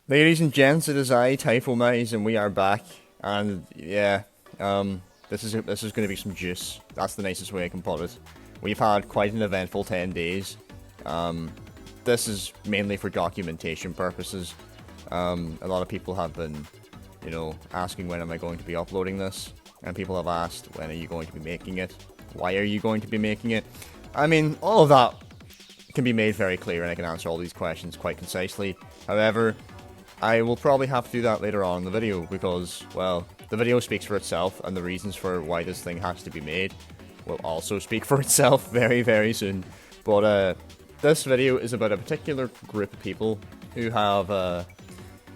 Ladies and gents, it is I, Typho Mize, and we are back. And yeah, this is going to be some juice. That's the nicest way I can put it. We've had quite an eventful 10 days. Um, this is mainly for documentation purposes. A lot of people have been, asking when am I going to be uploading this, and people have asked when are you going to be making it? Why are you going to be making it? I mean, all of that can be made very clear, and I can answer all these questions quite concisely. However, I will probably have to do that later on in the video because, well, the video speaks for itself, and the reasons for why this thing has to be made will also speak for itself very, very soon. But this video is about a particular group of people who have,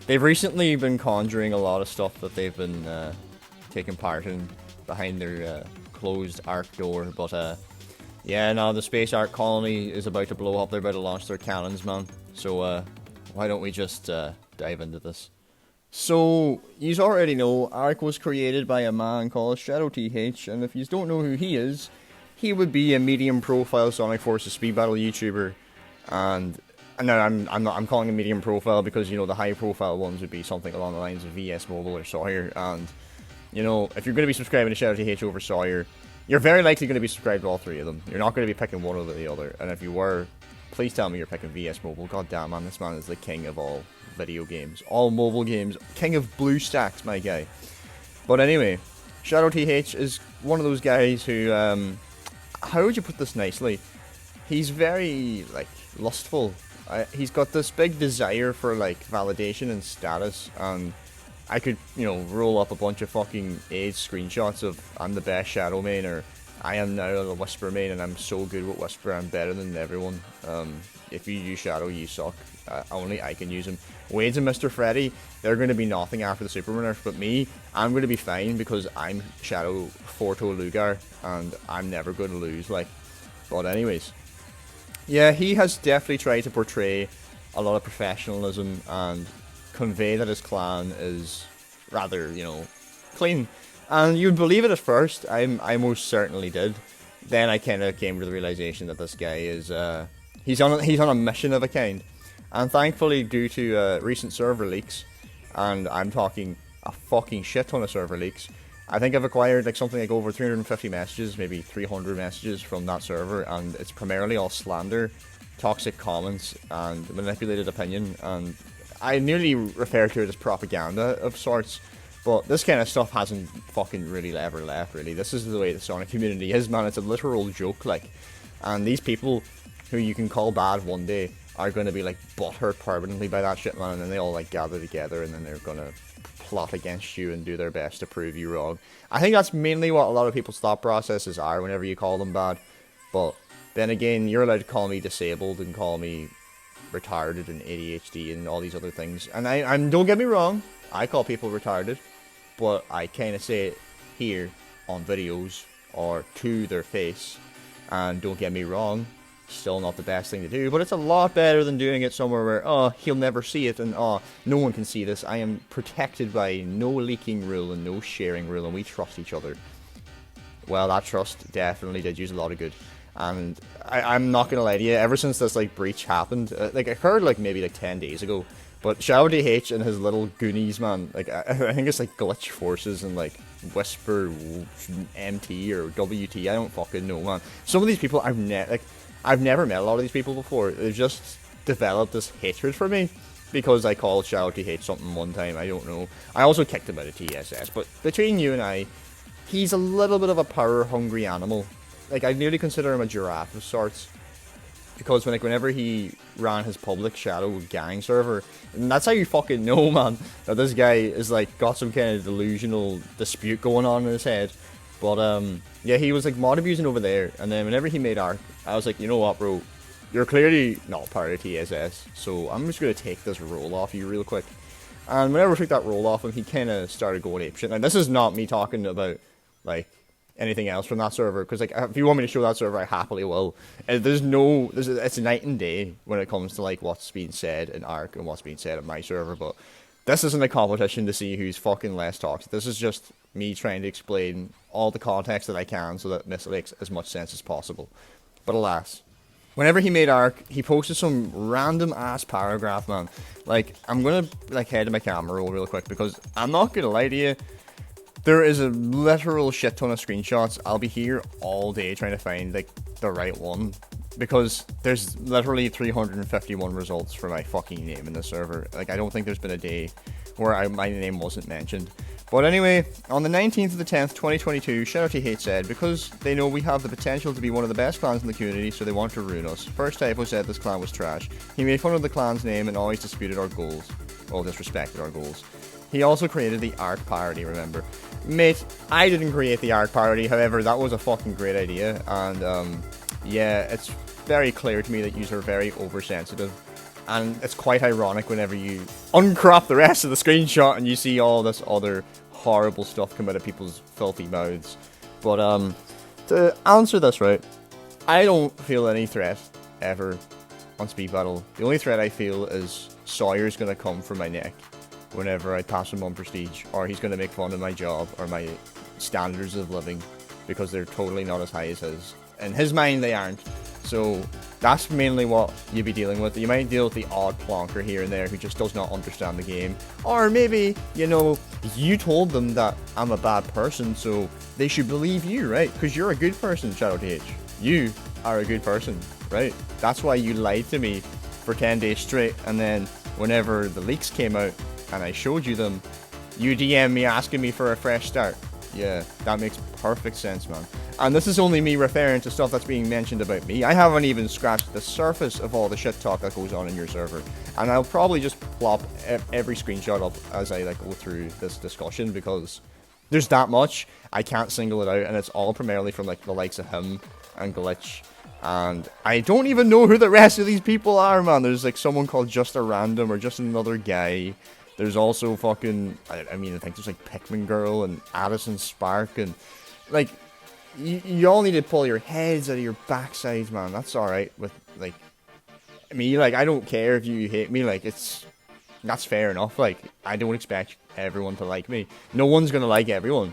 they've recently been conjuring a lot of stuff that they've been taking part in behind their closed ARK door, but yeah, now the space ARK colony is about to blow up, they're about to launch their cannons, man. So why don't we just dive into this? So, you already know, ARK was created by a man called Shadow TH, and if you don't know who he is, he would be a medium profile Sonic Forces speed battle YouTuber, and no, I'm calling him medium profile because, the high profile ones would be something along the lines of VS Mobile or Sawyer, and, if you're going to be subscribing to Shadow TH over Sawyer, you're very likely going to be subscribed to all three of them. You're not going to be picking one over the other, and if you were, please tell me you're picking VS Mobile. God damn, man, this man is the king of all video games, all mobile games, king of BlueStacks, my guy. But anyway, Shadow TH is one of those guys who, how would you put this nicely? He's very, lustful. He's got this big desire for, validation and status, and I could, roll up a bunch of fucking AIDS screenshots of I'm the best Shadow main, or I am now the Whisper main, and I'm so good with Whisper, I'm better than everyone. If you use Shadow, you suck. Only I can use him. Wade's and Mr. Freddy, they're going to be nothing after the Super nerf, but me, I'm going to be fine because I'm Shadow Forto Lugar, and I'm never going to lose, But anyways, yeah, he has definitely tried to portray a lot of professionalism and convey that his clan is rather, clean. And you'd believe it at first, I most certainly did. Then I kind of came to the realization that this guy is, he's on a mission of a kind. And thankfully, due to recent server leaks, and I'm talking a fucking shit ton of server leaks, I think I've acquired something like over 350 messages, maybe 300 messages from that server, and it's primarily all slander, toxic comments, and manipulated opinion, and I nearly refer to it as propaganda of sorts, but this kind of stuff hasn't fucking really ever left, really. This is the way the Sonic community is, man. It's a literal joke, and these people who you can call bad one day are going to be butthurt permanently by that shit, man, and then they all gather together and then they're going to plot against you and do their best to prove you wrong. I think that's mainly what a lot of people's thought processes are whenever you call them bad, but then again, you're allowed to call me disabled and call me retarded and ADHD and all these other things, and I'm don't get me wrong, I call people retarded, but I kind of say it here on videos or to their face, and don't get me wrong, still not the best thing to do, but it's a lot better than doing it somewhere where, oh, he'll never see it, and oh, no one can see this. I am protected by no leaking rule and no sharing rule, and we trust each other. Well, that trust definitely did use a lot of good. And I'm not gonna lie to you, ever since this breach happened, it occurred maybe 10 days ago, but Shadow DH and his little goonies, man, I think it's Glitch Forces and Whisper MT or WT, I don't fucking know, man. Some of these people I've never met a lot of these people before. They've just developed this hatred for me because I called Shadow TH something one time, I don't know. I also kicked him out of TSS, but between you and I, he's a little bit of a power-hungry animal. I nearly consider him a giraffe of sorts. Because whenever he ran his public Shadow gang server, and that's how you fucking know, man, that this guy is got some kind of delusional dispute going on in his head. But yeah, he was mod abusing over there, and then whenever he made ARK, I was like, you know what, bro, you're clearly not part of TSS, so I'm just gonna take this role off you real quick. And whenever I took that role off him, he kind of started going apeshit. Now this is not me talking about anything else from that server, because if you want me to show that server, I happily will. It's night and day when it comes to what's being said in ARK and what's being said on my server, but this isn't a competition to see who's fucking less toxic. This is just me trying to explain all the context that I can so that this makes as much sense as possible. But alas, Whenever he made ARK, he posted some random ass paragraph, man. Like, I'm gonna like head to my camera roll real quick because I'm not gonna lie to you. There is a literal shit ton of screenshots. I'll be here all day trying to find like the right one because there's literally 351 results for my fucking name in the server. Like, I don't think there's been a day where my name wasn't mentioned. But anyway, on the 19th of the 10th, 2022, Shout Out to Hate said, because they know we have the potential to be one of the best clans in the community, so they want to ruin us. First Typo said this clan was trash. He made fun of the clan's name and always disputed our goals. Or disrespected our goals. He also created the ARK parody, remember? Mate, I didn't create the ARK parody, however, that was a fucking great idea, and yeah, it's very clear to me that you are very oversensitive. And it's quite ironic whenever you uncrop the rest of the screenshot and you see all this other horrible stuff come out of people's filthy mouths. But to answer this right, I don't feel any threat ever on speed battle. The only threat I feel is Sawyer's gonna come for my neck whenever I pass him on prestige, or he's gonna make fun of my job or my standards of living because they're totally not as high as his. In his mind, they aren't. So that's mainly what you'll be dealing with. You might deal with the odd plonker here and there who just does not understand the game. Or maybe, you know, you told them that I'm a bad person, so they should believe you, right? Because you're a good person, Shadow TH. You are a good person, right? That's why you lied to me for 10 days straight, and then whenever the leaks came out and I showed you them, you DM me asking me for a fresh start. Yeah, that makes perfect sense, man. And this is only me referring to stuff that's being mentioned about me. I haven't even scratched the surface of all the shit talk that goes on in your server. And I'll probably just plop every screenshot up as I like go through this discussion because there's that much. I can't single it out, and it's all primarily from like the likes of him and Glitch. And I don't even know who the rest of these people are, man. There's like someone called Just a Random or Just Another Guy. There's also fucking, I mean, I think there's like Pikmin Girl and Addison Spark, and like, you all need to pull your heads out of your backsides, man. That's alright with, like, me. Like, I don't care if you hate me. Like, that's fair enough. Like, I don't expect everyone to like me. No one's gonna like everyone.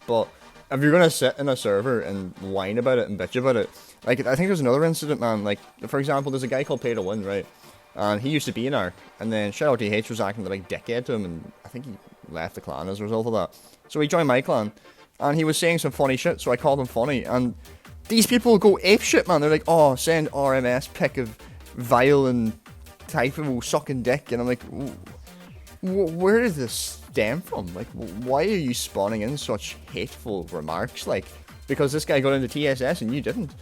But if you're gonna sit in a server and whine about it and bitch about it, like, I think there's another incident, man. Like, for example, there's a guy called Pay to Win, right? And he used to be in ARK, and then Shadow TH was acting like dickhead to him, and I think he left the clan as a result of that. So he joined my clan, and he was saying some funny shit, so I called him funny, and these people go apeshit, man. They're like, oh, send RMS pic of Vile and Typho sucking dick, and I'm like, where does this stem from? Like, why are you spawning in such hateful remarks? Like, because this guy got into TSS and you didn't.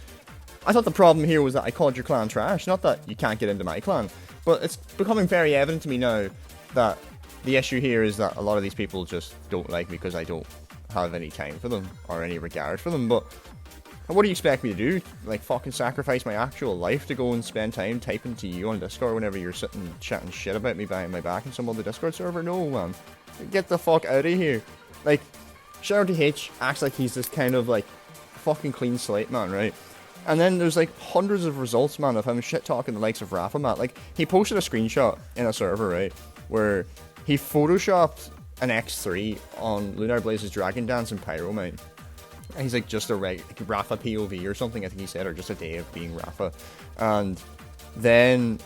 I thought the problem here was that I called your clan trash, not that you can't get into my clan. But it's becoming very evident to me now that the issue here is that a lot of these people just don't like me because I don't have any time for them or any regard for them. But what do you expect me to do? Like, fucking sacrifice my actual life to go and spend time typing to you on Discord whenever you're sitting chatting shit about me behind my back in some other Discord server? No, man. Get the fuck out of here. Like, Shadow TH acts like he's this kind of, like, fucking clean slate, man, right? And then there's like hundreds of results, man, of him shit talking the likes of Rafamat. Like, he posted a screenshot in a server, right, where he photoshopped an X3 on Lunar Blaze's Dragon Dance and Pyromine. And he's like just a Rafa POV or something, I think he said, or just a day of being Rafa. And then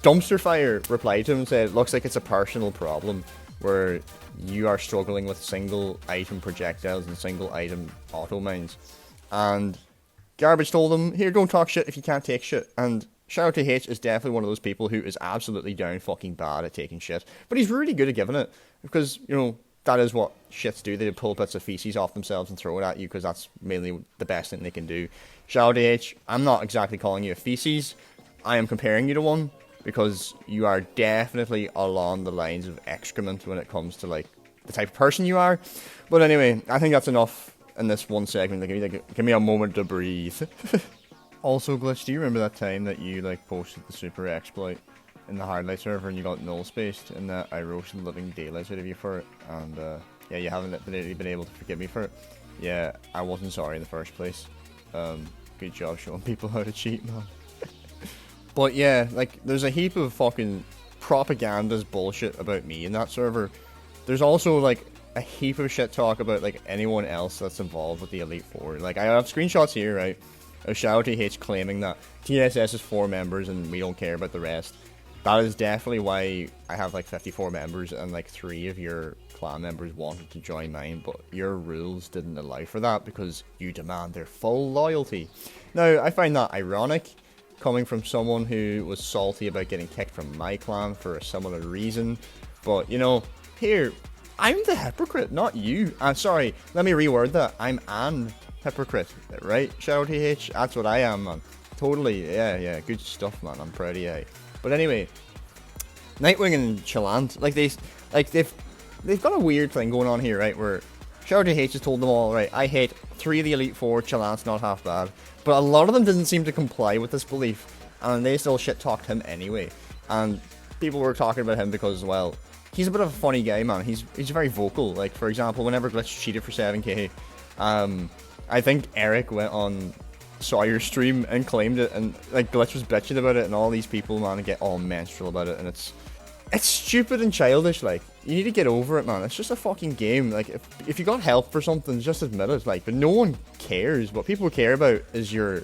Dumpster Fire replied to him and said, looks like it's a personal problem where you are struggling with single item projectiles and single item auto mines. And Garbage told him, here, don't talk shit if you can't take shit. And Shadow TH is definitely one of those people who is absolutely down fucking bad at taking shit. But he's really good at giving it. Because, you know, that is what shits do. They pull bits of feces off themselves and throw it at you because that's mainly the best thing they can do. Shadow TH, I'm not exactly calling you a feces. I am comparing you to one. Because you are definitely along the lines of excrement when it comes to, like, the type of person you are. But anyway, I think that's enough in this one segment. Like, give me a moment to breathe. Also, Glitch, do you remember that time that you like posted the super exploit in the hardlight server and you got null spaced and that I roasted the living daylights out of you for it? And yeah, you haven't been able to forgive me for it. Yeah, I wasn't sorry in the first place. Good job showing people how to cheat, man. But yeah, like, there's a heap of fucking propagandist bullshit about me in that server. There's also like a heap of shit talk about like anyone else that's involved with the Elite Four. Like, I have screenshots here, right, of ShadowTH claiming that TSS is 4 members and we don't care about the rest. That is definitely why I have like 54 members and like 3 of your clan members wanted to join mine, but your rules didn't allow for that because you demand their full loyalty. Now, I find that ironic, coming from someone who was salty about getting kicked from my clan for a similar reason, but you know, here, I'm the hypocrite, not you. I'm sorry, let me reword that. I'm an hypocrite, right? ShadowTH, that's what I am, man. Totally, yeah, good stuff, man. I'm proud of you. But anyway, Nightwing and Chalant, they've got a weird thing going on here, right? Where ShadowTH has told them all, right, I hate 3 of the Elite 4, Chalant's not half bad. But a lot of them didn't seem to comply with this belief, and they still shit-talked him anyway. And people were talking about him because, well, he's a bit of a funny guy, man. He's very vocal. Like, for example, whenever Glitch cheated for 7k, I think Eric went on Sawyer's stream and claimed it, and like Glitch was bitching about it, and all these people, man, get all menstrual about it, and it's stupid and childish. Like, you need to get over it, man. It's just a fucking game. Like, if you got help for something, just admit it. Like, but no one cares. What people care about is your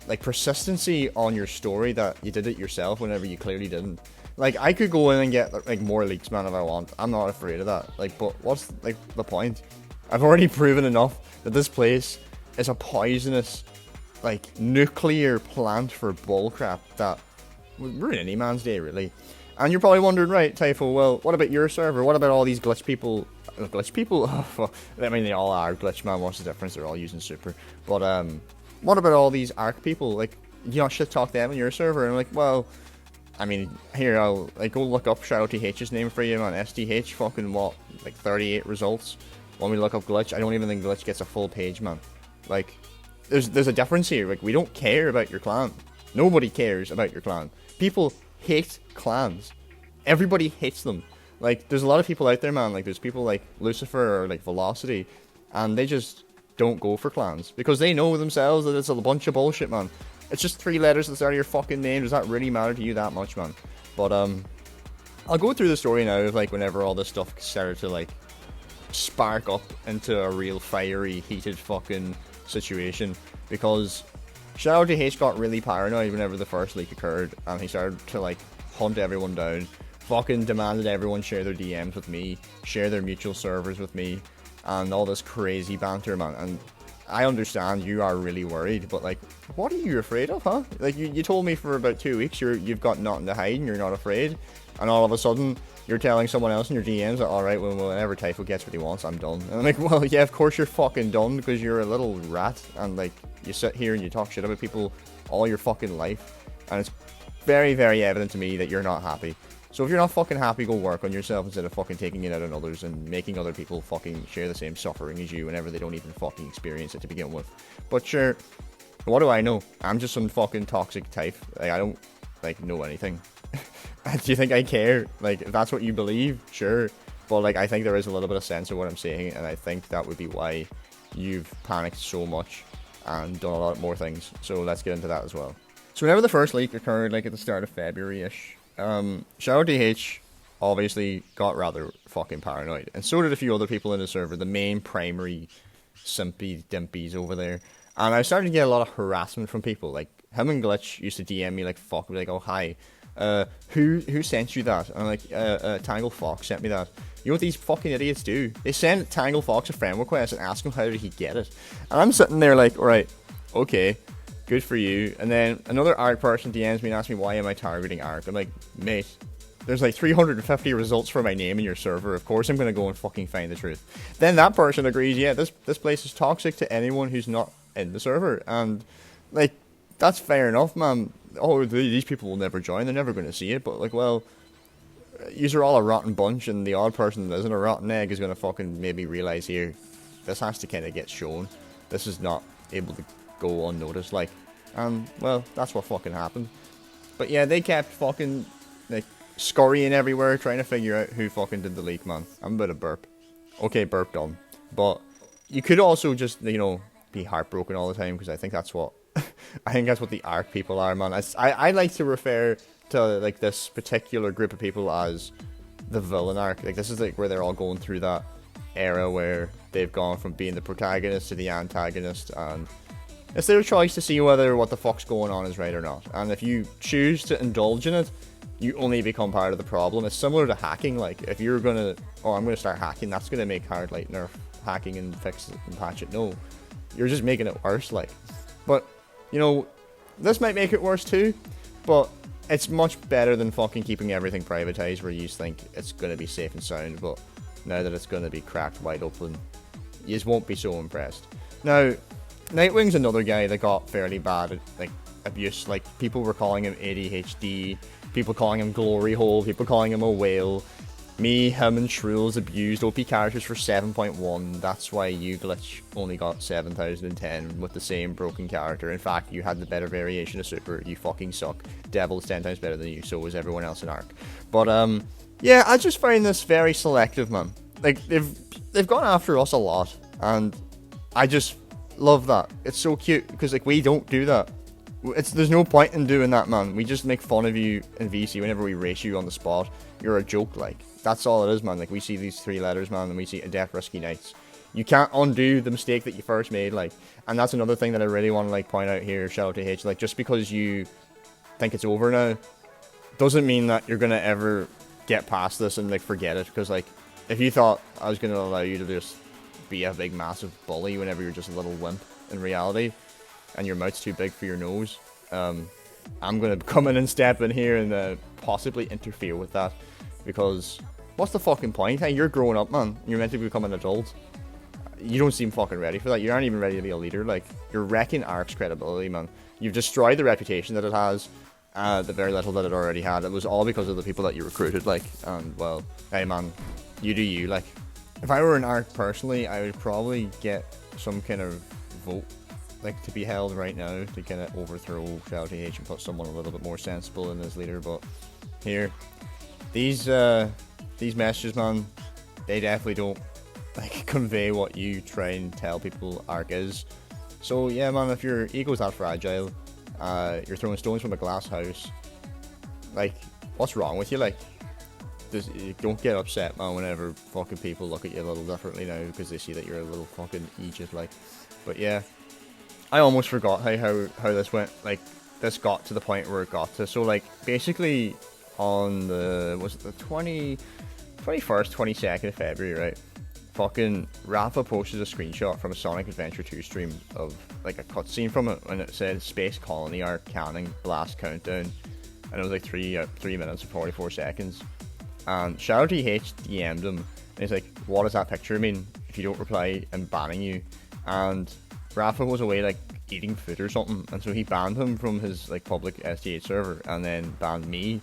like persistency on your story that you did it yourself whenever you clearly didn't. Like, I could go in and get like more leaks, man, if I want. I'm not afraid of that. Like, but what's like the point? I've already proven enough that this place is a poisonous, like, nuclear plant for bullcrap that would ruin any man's day, really. And you're probably wondering, right, Typho, well, what about your server? What about all these glitch people? Glitch people? I mean, they all are glitch, man. What's the difference? They're all using super. But, what about all these ARK people? Like, you know, shit talk them on your server. And I'm like, well, I mean, here, I'll, like, go look up ShadowTH's name for you, man. STH, fucking what? Like, 38 results. When we look up Glitch, I don't even think Glitch gets a full page, man. Like, there's a difference here. Like, we don't care about your clan. Nobody cares about your clan. People hate clans. Everybody hates them. Like, there's a lot of people out there, man. Like, there's people like Lucifer or like Velocity, and they just don't go for clans because they know themselves that it's a bunch of bullshit, man. It's just 3 letters at the start of your fucking name. Does that really matter to you that much, man? But I'll go through the story now of like whenever all this stuff started to like spark up into a real fiery, heated fucking situation, because ShadowTH got really paranoid whenever the first leak occurred, and he started to like hunt everyone down, fucking demanded everyone share their DMs with me, share their mutual servers with me, and all this crazy banter, man. And I understand you are really worried, but like, what are you afraid of, huh? Like, you told me for about 2 weeks you've got nothing to hide and you're not afraid, and all of a sudden you're telling someone else in your DMs that, alright, whenever Typho gets what he wants, I'm done. And I'm like, well, yeah, of course you're fucking done, because you're a little rat, and like, you sit here and you talk shit about people all your fucking life, and it's very, very evident to me that you're not happy. So if you're not fucking happy, go work on yourself instead of fucking taking it out on others and making other people fucking share the same suffering as you whenever they don't even fucking experience it to begin with. But sure, what do I know? I'm just some fucking toxic type. Like, I don't, like, know anything. Do you think I care? Like, if that's what you believe, sure. But, like, I think there is a little bit of sense of what I'm saying, and I think that would be why you've panicked so much and done a lot more things. So let's get into that as well. So whenever the first leak occurred, like at the start of February-ish, ShadowTH obviously got rather fucking paranoid, and so did a few other people in the server, the main primary simpy dimpies over there. And I started to get a lot of harassment from people. Like, him and Glitch used to DM me like, fuck, like, oh hi, who sent you that? And I'm like, Tangle Fox sent me that. You know what these fucking idiots do? They send Tangle Fox a friend request and ask him how did he get it. And I'm sitting there like, alright, okay, good for you. And then another ARK person DMs me and asks me, why am I targeting ARK? I'm like, mate, there's like 350 results for my name in your server. Of course I'm going to go and fucking find the truth. Then that person agrees, yeah, this place is toxic to anyone who's not in the server. And, like, that's fair enough, man. Oh, these people will never join. They're never going to see it. But, like, well, you're all a rotten bunch, and the odd person that isn't a rotten egg is going to fucking maybe realize here, this has to kind of get shown. This is not able to go unnoticed, like, and, well, that's what fucking happened. But yeah, they kept fucking, like, scurrying everywhere, trying to figure out who fucking did the leak, man. I'm about to burp. Okay, burp done. But you could also just, you know, be heartbroken all the time, because I think that's what, I think that's what the ARK people are, man. I like to refer to, like, this particular group of people as the villain ARK. Like, this is, like, where they're all going through that era where they've gone from being the protagonist to the antagonist, and It's their choice to see whether what the fuck's going on is right or not. And if you choose to indulge in it, you only become part of the problem. It's similar to hacking. Like, if you're gonna, oh, I'm gonna start hacking, that's gonna make hard like nerf hacking and fix it and patch it. No, you're just making it worse. Like, but you know, this might make it worse too. But it's much better than fucking keeping everything privatized, where you think it's gonna be safe and sound. But now that it's gonna be cracked wide open, you just won't be so impressed. Now, Nightwing's another guy that got fairly bad like abuse. Like, people were calling him ADHD, people calling him glory hole, people calling him a whale. Me, him, and Shrills abused OP characters for 7.1. That's why you glitch only got 7010 with the same broken character. In fact, you had the better variation of super. You fucking suck. Devil's 10 times better than you, so was everyone else in ARK. But yeah, I just find this very selective, man. Like, they've gone after us a lot, and I just love that. It's so cute, because like, we don't do that. There's no point in doing that, man. We just make fun of you in VC whenever we race you on the spot. You're a joke, like. That's all it is, man. Like, we see these 3 letters, man, and we see Death Risky Nights. You can't undo the mistake that you first made, like. And that's another thing that I really want to, like, point out here, shout out to H. Like, just because you think it's over now, doesn't mean that you're gonna ever get past this and, like, forget it. Because, like, if you thought I was gonna allow you to just be a big, massive bully whenever you're just a little wimp in reality, and your mouth's too big for your nose, I'm gonna come in and step in here and possibly interfere with that, because what's the fucking point? Hey, you're growing up, man. You're meant to become an adult. You don't seem fucking ready for that. You aren't even ready to be a leader. Like, you're wrecking ARK's credibility, man. You've destroyed the reputation that it has, the very little that it already had. It was all because of the people that you recruited, like, and, well, hey, man, you do you. Like, if I were an ARK personally, I would probably get some kind of vote, like, to be held right now to kind of overthrow ShoutyH and put someone a little bit more sensible in as leader. But here, these messages, man, they definitely don't, like, convey what you try and tell people ARK is. So yeah, man, if your ego's that fragile, you're throwing stones from a glass house, like, what's wrong with you? Like, don't get upset, man, whenever fucking people look at you a little differently now because they see that you're a little fucking Egypt, like. But yeah, I almost forgot how this went. Like, this got to the point where it got to. So, like, basically on the, was it the 21st, 22nd of February, right? Fucking Rafa posted a screenshot from a Sonic Adventure 2 stream of, like, a cutscene from it, and it said Space Colony ARK canning blast countdown, and it was like 3 minutes and 44 seconds. And ShoutyH DM'd him, and he's like, what does that picture mean? If you don't reply, I'm banning you. And Rafa was away, like, eating food or something, and so he banned him from his, like, public STH server, and then banned me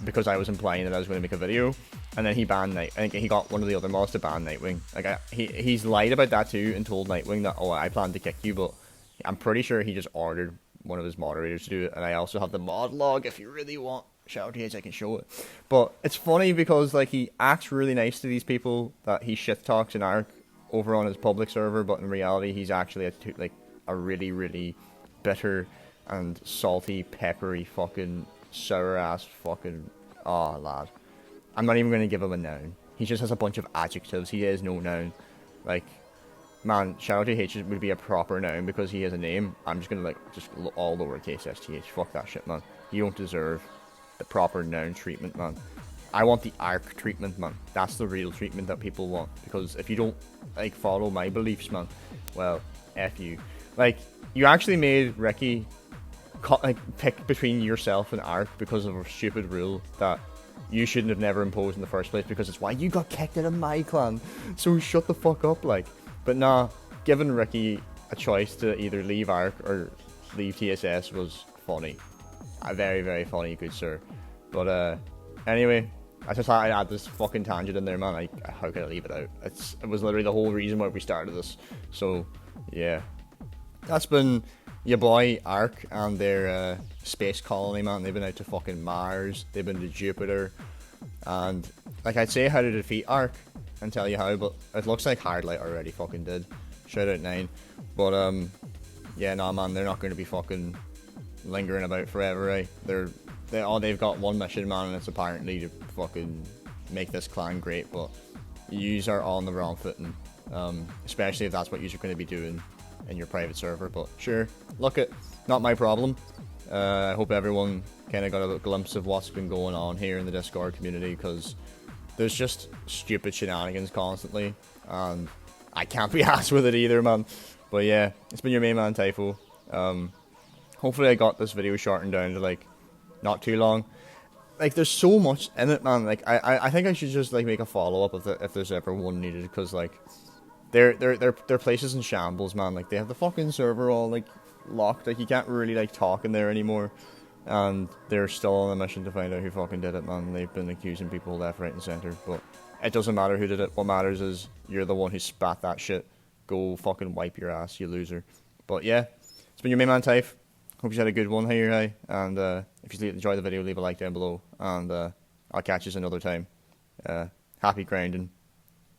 because I was implying that I was going to make a video. And then he banned I think he got one of the other mods to ban Nightwing. Like, he's lied about that too and told Nightwing that, oh, I plan to kick you, but I'm pretty sure he just ordered one of his moderators to do it. And I also have the mod log if you really want. ShoutyH, I can show it. But it's funny because, like, he acts really nice to these people that he shit talks in ARK over on his public server, but in reality he's actually a really, really bitter and salty, peppery, fucking sour ass fucking, oh lad. I'm not even going to give him a noun. He just has a bunch of adjectives. He has no noun. Like, man, ShoutyH would be a proper noun because he has a name. I'm just going to, like, just all lowercase STH. Fuck that shit, man. You don't deserve the proper noun treatment, man. I want the ARK treatment, man. That's the real treatment that people want. Because if you don't, like, follow my beliefs, man, well, F you. Like, you actually made Ricky pick between yourself and ARK because of a stupid rule that you shouldn't have never imposed in the first place, because it's why you got kicked out of my clan. So shut the fuck up, like. But nah, giving Ricky a choice to either leave ARK or leave TSS was funny. Very, very funny, good sir. But anyway, I just thought I'd add this fucking tangent in there, man. How could I leave it out? It was literally the whole reason why we started this. So yeah, that's been your boy ARK and their space colony, man. They've been out to fucking Mars, they've been to Jupiter, and, like, I'd say how to defeat ARK and tell you how, but it looks like Hardlight already fucking did. Shout out 9. But yeah, nah, man, they're not going to be fucking lingering about forever, right? They've got one mission, man, and it's apparently to fucking make this clan great, but yous are on the wrong footing, especially if that's what yous are going to be doing in your private server. But sure, look it, not my problem. I hope everyone kind of got a glimpse of what's been going on here in the Discord community, because there's just stupid shenanigans constantly, and I can't be asked with it either, man. But yeah, it's been your main man, Typho. Hopefully I got this video shortened down to, like, not too long. Like, there's so much in it, man. Like, I think I should just, like, make a follow-up if there's ever one needed, because, like, their place is in shambles, man. Like, they have the fucking server all, like, locked. Like, you can't really, like, talk in there anymore. And they're still on a mission to find out who fucking did it, man. They've been accusing people left, right, and centre. But it doesn't matter who did it. What matters is you're the one who spat that shit. Go fucking wipe your ass, you loser. But yeah, it's been your main man, Typh. Hope you had a good one here, hey. And if you enjoyed the video, leave a like down below. And I'll catch you another time. Happy grinding.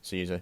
See you.